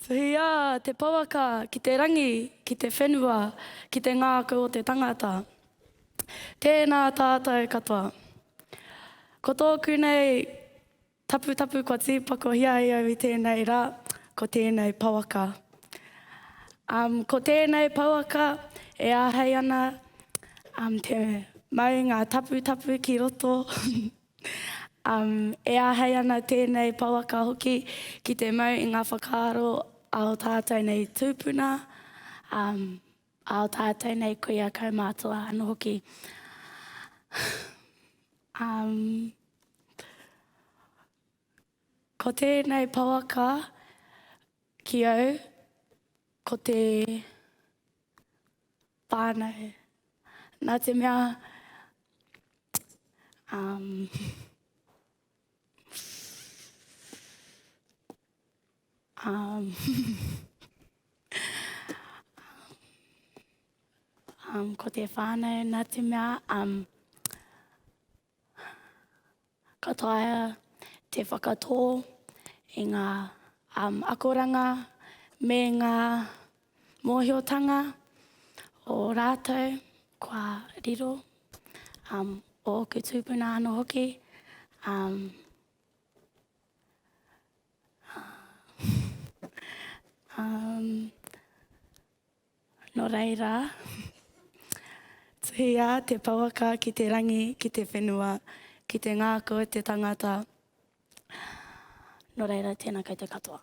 Tuhia te pauaka ki te rangi, ki te whenua, ki te ngākau o te tangata. Tēnā tātou katoa. Ko tōku nei tapu kua tīpako hiahiau i tēnei rā, ko tēnei pauaka. Ko tēnei pauaka e āhei ana te maunga tapu ki roto. E āhei ana tēnei pauaka hoki ki te mau i ngā whakaaro ao tātou nei tūpuna, ao tātou nei kuia kaumātua anō hoki. Ko tēnei pauaka ki au, ko te whānau. Nā te mea, ko te whānau, nā te mea, ka taea te whakatō i ngā akoranga me ngā mōhiotanga o rātou kua riro o ku tūpuna anō hoki. Nō reira, tuhia te pauaka ki te rangi, ki te whenua, ki te ngākau o te tangata. Nō reira, tēnā koutou katoa.